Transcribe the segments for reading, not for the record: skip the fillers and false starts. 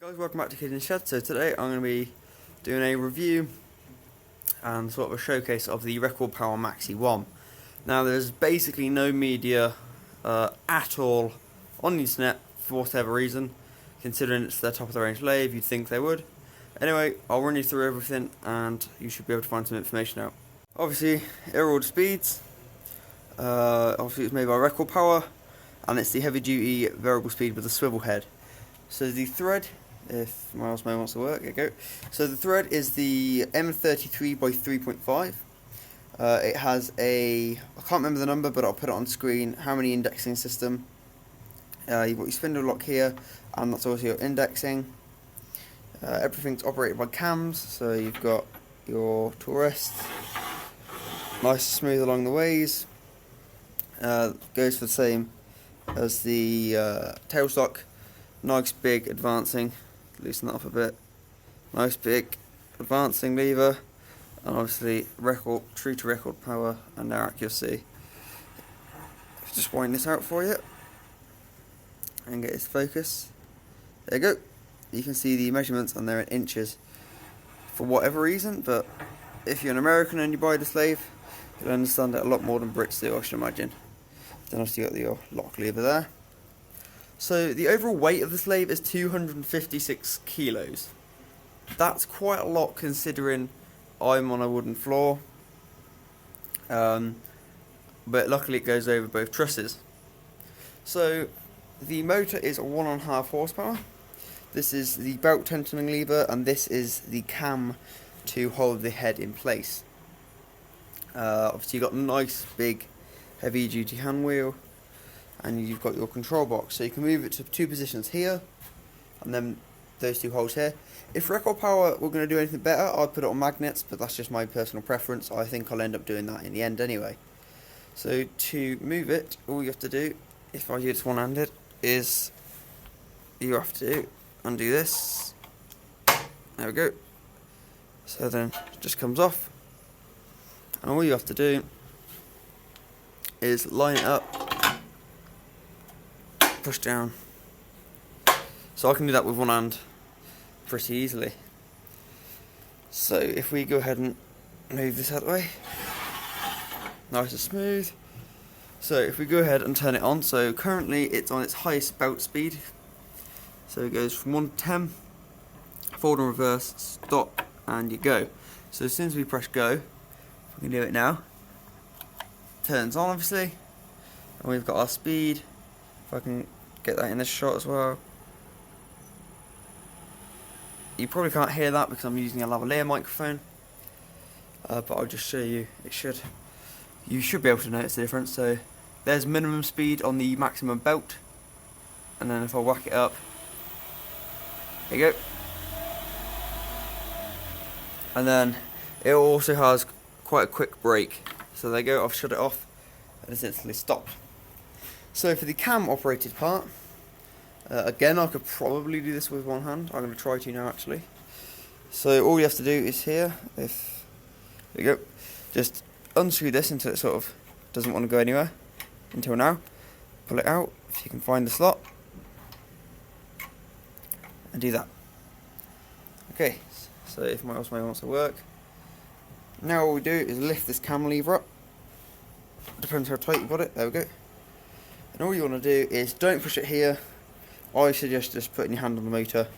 Guys, welcome back to Kitchen Shed. So today I'm going to be doing a review and sort of a showcase of the Record Power Maxi 1. Now there's basically no media at all on the internet for whatever reason, considering it's their top of the range lathe. You'd think they would. Anyway, I'll run you through everything and you should be able to find some information out. Obviously, here are all the speeds. Obviously it's made by Record Power and it's the heavy duty variable speed with a swivel head. So the thread, if my mouse wants to work, there you go. So the thread is the M33 by 3.5. It has a, I can't remember the number, but I'll put it on screen, how many indexing system. You've got your spindle lock here, and that's also your indexing. Everything's operated by cams, so you've got your tool rest, nice and smooth along the ways. Goes for the same as the tailstock. Nice big advancing, loosen that up a bit. Nice big advancing lever, and obviously true to Record Power and their accuracy. Just wind this out for you and get its focus. There you go. You can see the measurements and they're in inches for whatever reason, but if you're an American and you buy this lathe, you'll understand it a lot more than Brits do, I should imagine. Then obviously you got your lock lever there. So the overall weight of this lathe is 256 kilos. That's quite a lot considering I'm on a wooden floor. But luckily it goes over both trusses. So the motor is 1.5 horsepower. This is the belt tensioning lever, and this is the cam to hold the head in place. Obviously you've got a nice big heavy duty hand wheel, and you've got your control box, so you can move it to two positions here and then those two holes here. If Record Power were going to do anything better, I'd put it on magnets, but that's just my personal preference. I think I'll end up doing that in the end anyway. So to move it, all you have to do, if I use one-handed, is you have to undo this. There we go. So then it just comes off, and all you have to do is line it up, push down. So I can do that with one hand pretty easily. So if we go ahead and move this out of the way, nice and smooth. So if we go ahead and turn it on, so currently it's on its highest belt speed. So it goes from 1 to 10, forward and reverse, stop, and you go. So as soon as we press go, we can do it now. Turns on obviously, and we've got our speed. If I can get that in this shot as well. You probably can't hear that because I'm using a lavalier microphone, but I'll just show you. You should be able to notice the difference. So there's minimum speed on the maximum belt, and then if I whack it up, there you go. And then it also has quite a quick brake. So there you go, I've shut it off and it's instantly stopped. So for the cam operated part, again I could probably do this with one hand. I'm going to try to now actually. So all you have to do is here, there you go, just unscrew this until it sort of doesn't want to go anywhere, until now. Pull it out, if you can find the slot, and do that. Okay, so if my mouse wants to work, now all we do is lift this cam lever up. Depends how tight you got it, there we go. And all you want to do is don't push it here. I suggest just putting your hand on the motor,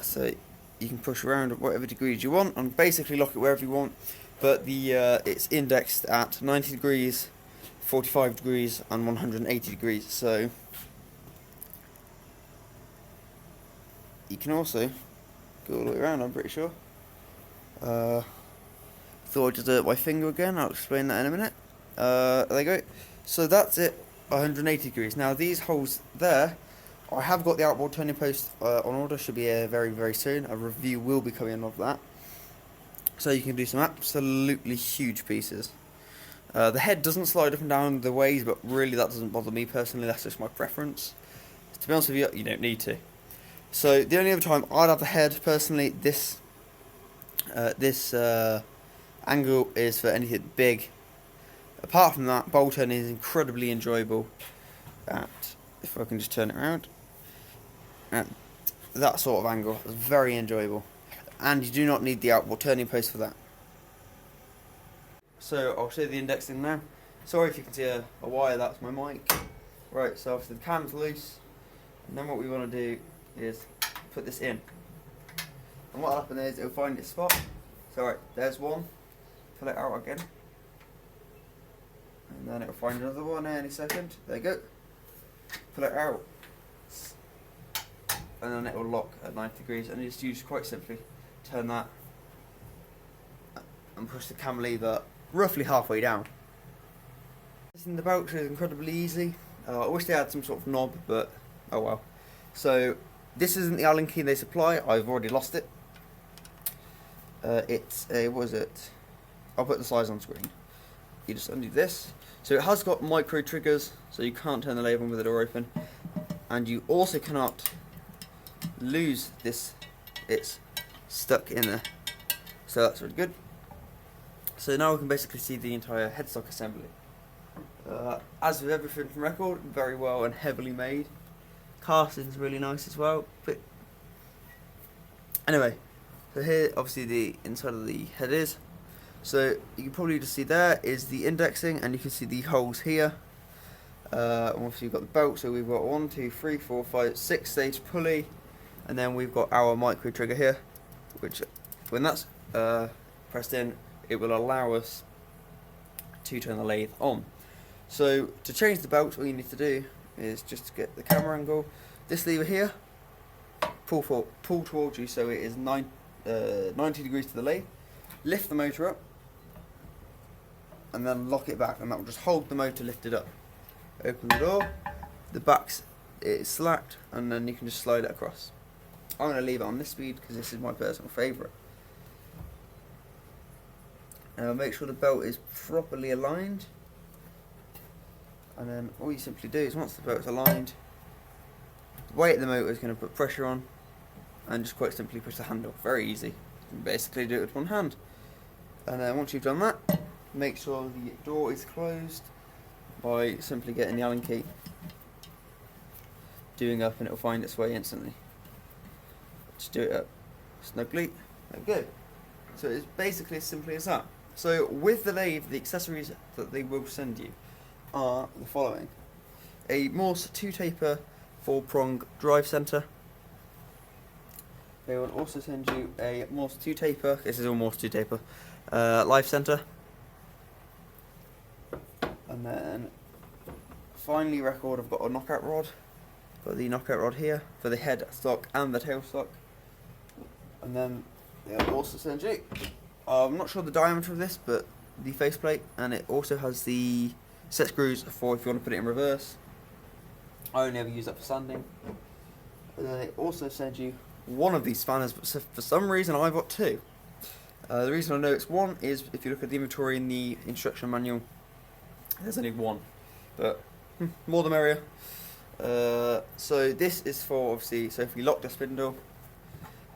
so you can push around at whatever degrees you want and basically lock it wherever you want. But the it's indexed at 90 degrees, 45 degrees and 180 degrees, so you can also go all the way around, I'm pretty sure. Thought I'd just do it by finger again, I'll explain that in a minute. There you go. So that's it, 180 degrees. Now these holes there, I have got the outboard turning post on order, should be here very, very soon. A review will be coming of that. So you can do some absolutely huge pieces. The head doesn't slide up and down the ways, but really that doesn't bother me personally, that's just my preference. To be honest with you, you don't need to. So the only other time I'd have the head, personally, this angle is for anything big. Apart from that, bowl turning is incredibly enjoyable. If I can just turn it around, and that sort of angle. It's very enjoyable. And you do not need the outboard turning post for that. So I'll show you the indexing now. Sorry if you can see a wire, that's my mic. Right, so obviously the cam's loose. And then what we want to do is put this in. And what will happen is it'll find its spot. So right, there's one. Pull it out again. And then it'll find another one any second. There you go. Pull it out. And then it will lock at 90 degrees. And you just use quite simply turn that and push the cam lever roughly halfway down. The belt is incredibly easy. I wish they had some sort of knob, but oh well. So this isn't the Allen key they supply. I've already lost it. It's a, what is it? I'll put the size on screen. You just undo this. So it has got micro triggers, so you can't turn the lever on with the door open, and you also cannot lose this. It's stuck in there, so that's really good. So now we can basically see the entire headstock assembly. As with everything from Record, very well and heavily made. Casting's really nice as well. But anyway, so here obviously the inside of the head is. So you can probably just see there is the indexing, and you can see the holes here. Obviously you've got the belt, so we've got 1, 2, 3, 4, 5, 6 stage pulley, and then we've got our micro trigger here, which when that's pressed in, it will allow us to turn the lathe on. So to change the belt, all you need to do is just get the camera angle, this lever here, pull towards you so it is 90 degrees to the lathe, lift the motor up, and then lock it back, and that will just hold the motor lifted up. Open the door, the back is slacked, and then you can just slide it across. I'm going to leave it on this speed because this is my personal favourite. Make sure the belt is properly aligned, and then all you simply do is once the belt's aligned, the weight of the motor is going to put pressure on, and just quite simply push the handle. Very easy. You can basically do it with one hand. And then once you've done that, make sure the door is closed by simply getting the Allen key, doing up, and it will find its way instantly. Just do it up snugly. There we go. So it's basically as simply as that. So with the lathe, the accessories that they will send you are the following: a Morse 2-taper 4-prong drive centre. They will also send you a Morse 2-taper, this is all Morse 2-taper, live centre. And then finally Record, I've got a knockout rod. Got the knockout rod here for the head stock and the tail stock. And then they'll also send you, I'm not sure the diameter of this, but the faceplate, and it also has the set screws for if you want to put it in reverse. I only ever use that for sanding. And then it also sends you one of these spanners, but for some reason I've got two. The reason I know it's one is if you look at the inventory in the instruction manual, there's only one, but more the merrier. So this is for obviously, so if we lock the spindle,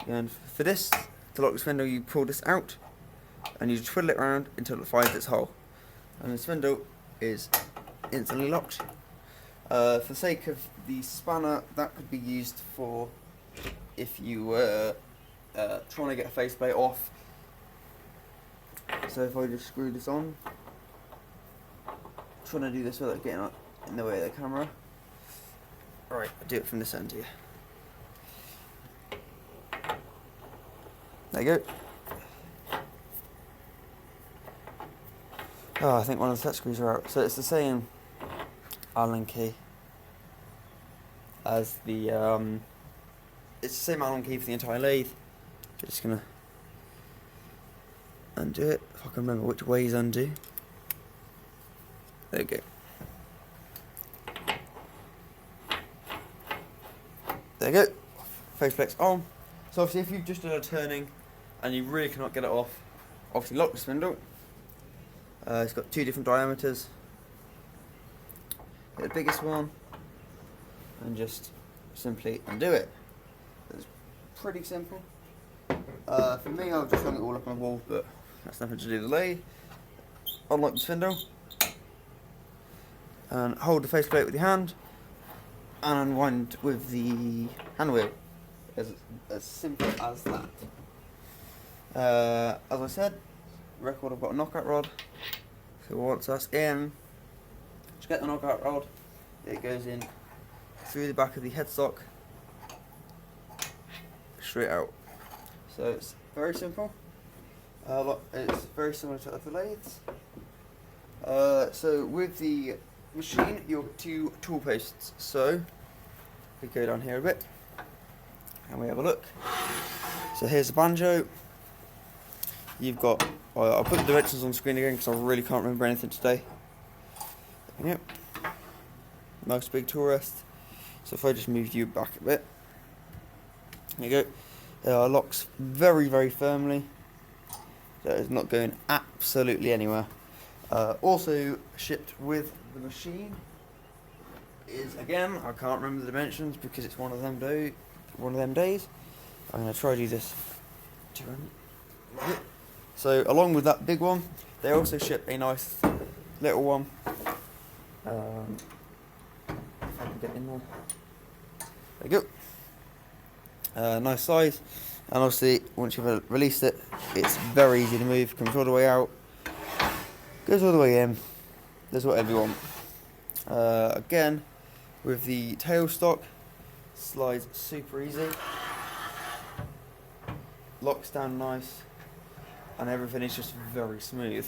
and for this, to lock the spindle, you pull this out and you twiddle it around until it finds its hole, and the spindle is instantly locked. For the sake of the spanner, that could be used for if you were trying to get a faceplate off. So if I just screw this on, trying to do this without getting in the way of the camera. Alright, I'll do it from this end here. There you go. Oh, I think one of the set screws are out. So it's the same Allen key as the it's the same Allen key for the entire lathe. Just gonna undo it, if I can remember which way is undo. There you go. There you go. Faceplate's on. So obviously if you've just done a turning and you really cannot get it off, obviously lock the spindle. It's got two different diameters. Get the biggest one and just simply undo it. It's pretty simple. For me, I've just hung it all up on the wall, but that's nothing to do with the lathe. Unlock the spindle and hold the faceplate with your hand and unwind with the hand wheel. as simple as that. As I said, record, I've got a knockout rod. So once that's in, just get the knockout rod. It goes in through the back of the headstock, straight out. So it's very simple. It's very similar to other lathes. So with the machine, you'll get 2 tool posts. So we go down here a bit and we have a look. So here's the banjo. You've got, I'll put the dimensions on screen again because I really can't remember anything today. Yep. Nice big tool rest. So if I just move you back a bit, there you go. Locks very, very firmly. So it's not going absolutely anywhere. Also shipped with the machine is, again, I can't remember the dimensions because it's one of them days. I'm going to try to do this. So along with that big one, they also ship a nice little one. If I can get in there. There you go. Nice size, and obviously once you've released it, it's very easy to move. Comes all the way out, goes all the way in. Does whatever you want. Again, with the tailstock, slides super easy. Locks down nice, and everything is just very smooth.